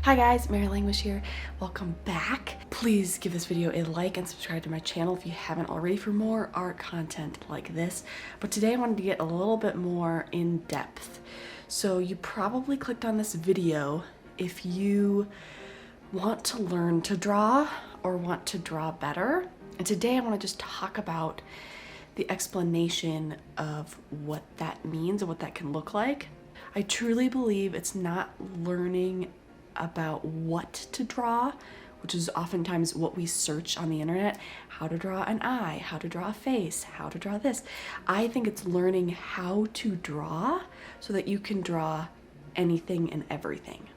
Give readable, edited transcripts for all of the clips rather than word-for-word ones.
Hi guys, Mary Languish here. Welcome back. Please give this video a like and subscribe to my channel if you haven't already for more art content like this. But today I wanted to get a little bit more in depth. So you probably clicked on this video if you want to learn to draw or want to draw better. And today I want to just talk about the explanation of what that means and what that can look like. I truly believe it's not learning about what to draw, which is oftentimes what we search on the internet. How to draw an eye, how to draw a face, how to draw this. I think it's learning how to draw so that you can draw anything and everything.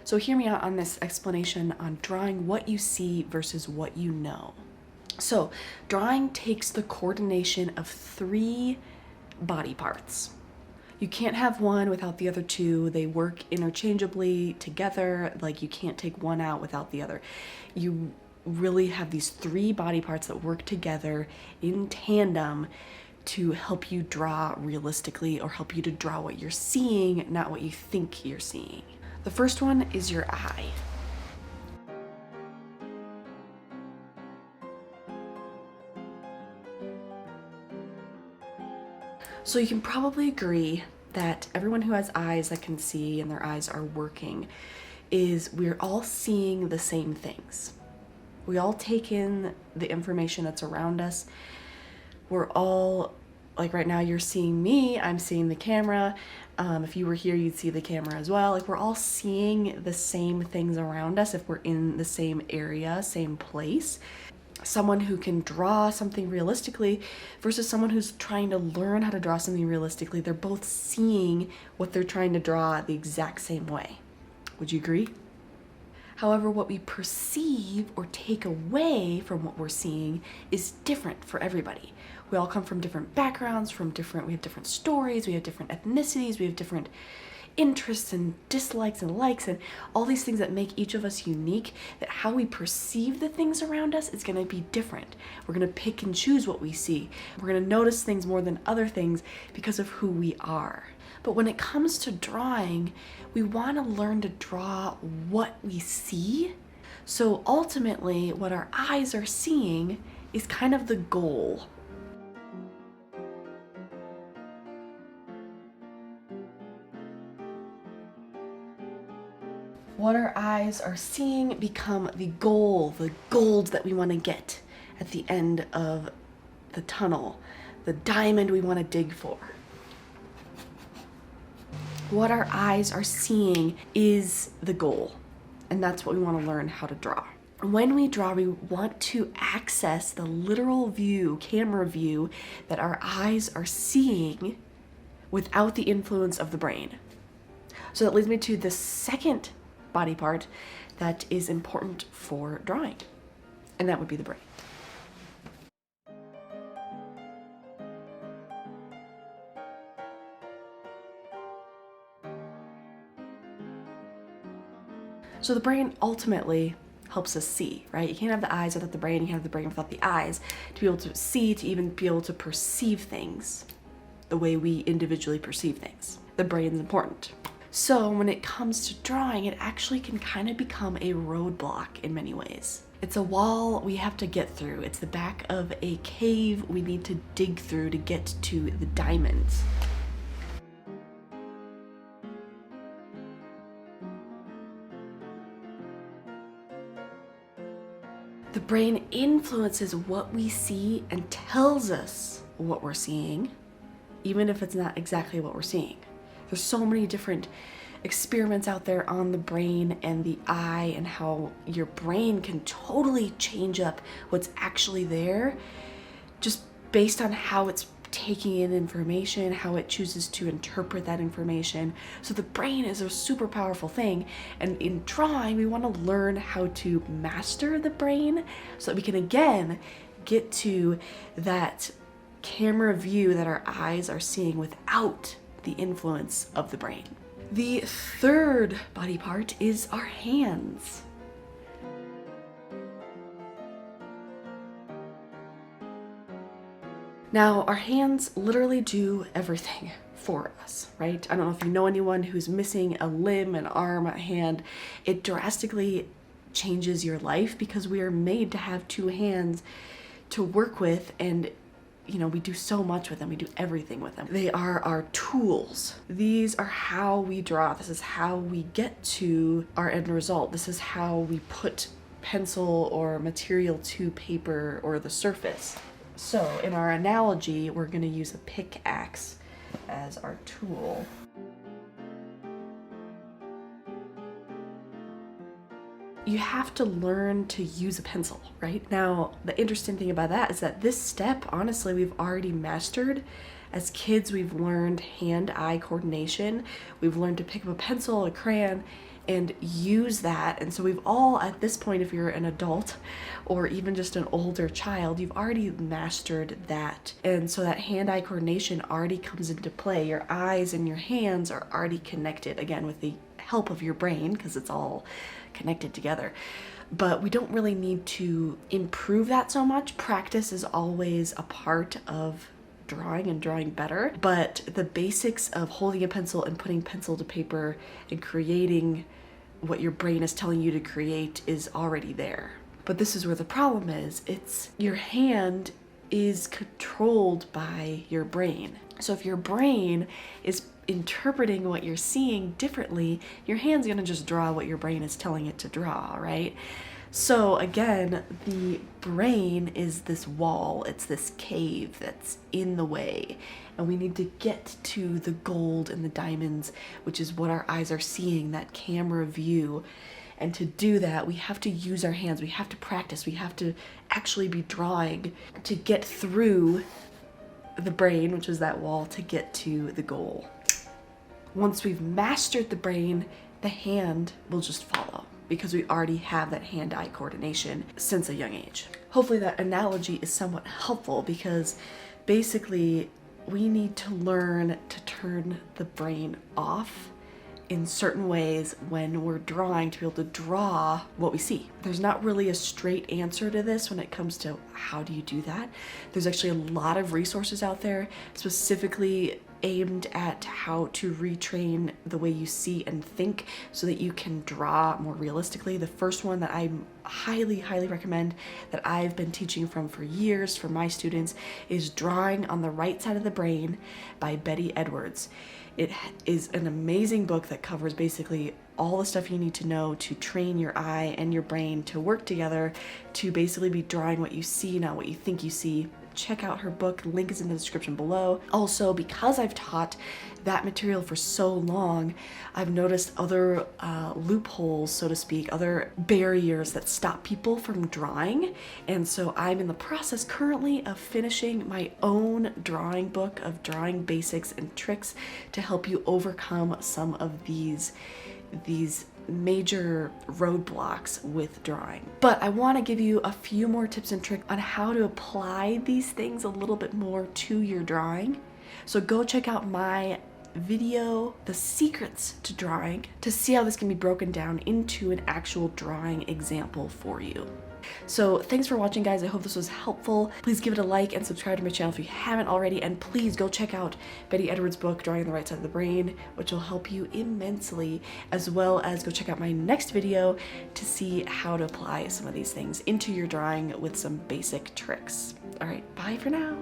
So hear me out on this explanation on drawing what you see versus what you know. So drawing takes the coordination of 3 body parts. You can't have one without the other 2. They work interchangeably together. Like, you can't take one out without the other. You really have these 3 body parts that work together in tandem to help you draw realistically, or help you to draw what you're seeing, not what you think you're seeing. The first one is your eye. So you can probably agree that everyone who has eyes that can see and their eyes are working we're all seeing the same things. We all take in the information that's around us. We're all, like right now you're seeing me, I'm seeing the camera. If you were here, you'd see the camera as well. Like, we're all seeing the same things around us if we're in the same area, same place. Someone who can draw something realistically versus someone who's trying to learn how to draw something realistically, they're both seeing what they're trying to draw the exact same way. Would you agree? However, what we perceive or take away from what we're seeing is different for everybody. We all come from different backgrounds, we have different stories, we have different ethnicities, we have different interests and dislikes and likes and all these things that make each of us unique, that how we perceive the things around us is going to be different. We're going to pick and choose what we see. We're going to notice things more than other things because of who we are. But when it comes to drawing, we want to learn to draw what we see. So ultimately, what our eyes are seeing is kind of the goal. What our eyes are seeing become the goal, the gold that we want to get at the end of the tunnel, the diamond we want to dig for. What our eyes are seeing is the goal, and that's what we want to learn how to draw. When we draw, we want to access the literal view, camera view, that our eyes are seeing without the influence of the brain. So that leads me to the second body part that is important for drawing, and that would be the brain. So the brain ultimately helps us see, right? You can't have the eyes without the brain, you can't have the brain without the eyes to be able to see, to even be able to perceive things the way we individually perceive things. The brain's important. So when it comes to drawing, it actually can kind of become a roadblock in many ways. It's a wall we have to get through. It's the back of a cave we need to dig through to get to the diamonds. The brain influences what we see and tells us what we're seeing, even if it's not exactly what we're seeing. There's so many different experiments out there on the brain and the eye, and how your brain can totally change up what's actually there just based on how it's taking in information, how it chooses to interpret that information. So the brain is a super powerful thing, and in drawing we want to learn how to master the brain so that we can again get to that camera view that our eyes are seeing without the influence of the brain. The third body part is our hands. Now, our hands literally do everything for us, right? I don't know if you know anyone who's missing a limb, an arm, a hand. It drastically changes your life because we are made to have two hands to work with, and you know, we do so much with them. We do everything with them. They are our tools. These are how we draw. This is how we get to our end result. This is how we put pencil or material to paper or the surface. So in our analogy, we're going to use a pickaxe as our tool. You have to learn to use a pencil, right? Now, the interesting thing about that is that this step, honestly, we've already mastered. As kids, we've learned hand-eye coordination. We've learned to pick up a pencil, a crayon, and use that. And so we've all, at this point, if you're an adult or even just an older child, you've already mastered that. And so that hand-eye coordination already comes into play. Your eyes and your hands are already connected, again, with the help of your brain, because it's all connected together. But we don't really need to improve that so much. Practice is always a part of drawing and drawing better, but the basics of holding a pencil and putting pencil to paper and creating what your brain is telling you to create is already there. But this is where the problem is. It's your hand is controlled by your brain. So if your brain is interpreting what you're seeing differently, your hand's gonna just draw what your brain is telling it to draw, right? So again, the brain is this wall, it's this cave that's in the way, and we need to get to the gold and the diamonds, which is what our eyes are seeing, that camera view. And to do that, we have to use our hands, we have to practice, we have to actually be drawing to get through the brain, which is that wall, to get to the goal. Once we've mastered the brain, the hand will just follow because we already have that hand-eye coordination since a young age. Hopefully that analogy is somewhat helpful, because basically we need to learn to turn the brain off in certain ways when we're drawing to be able to draw what we see. There's not really a straight answer to this when it comes to how do you do that. There's actually a lot of resources out there specifically aimed at how to retrain the way you see and think so that you can draw more realistically. The first one that I highly recommend, that I've been teaching from for years for my students, is Drawing on the Right Side of the Brain by Betty Edwards. It is an amazing book that covers basically all the stuff you need to know to train your eye and your brain to work together to basically be drawing what you see, not what you think you see. Check out her book, link is in the description below. Also, because I've taught that material for so long, I've noticed other loopholes, so to speak, other barriers that stop people from drawing. And so I'm in the process currently of finishing my own drawing book of drawing basics and tricks to help you overcome some of these major roadblocks with drawing. But I want to give you a few more tips and tricks on how to apply these things a little bit more to your drawing. So go check out my video, The Secrets to Drawing, to see how this can be broken down into an actual drawing example for you. So thanks for watching, guys. I hope this was helpful. Please give it a like and subscribe to my channel if you haven't already, and please go check out Betty Edwards' book, Drawing on the Right Side of the Brain, which will help you immensely, as well as go check out my next video to see how to apply some of these things into your drawing with some basic tricks. All right, bye for now.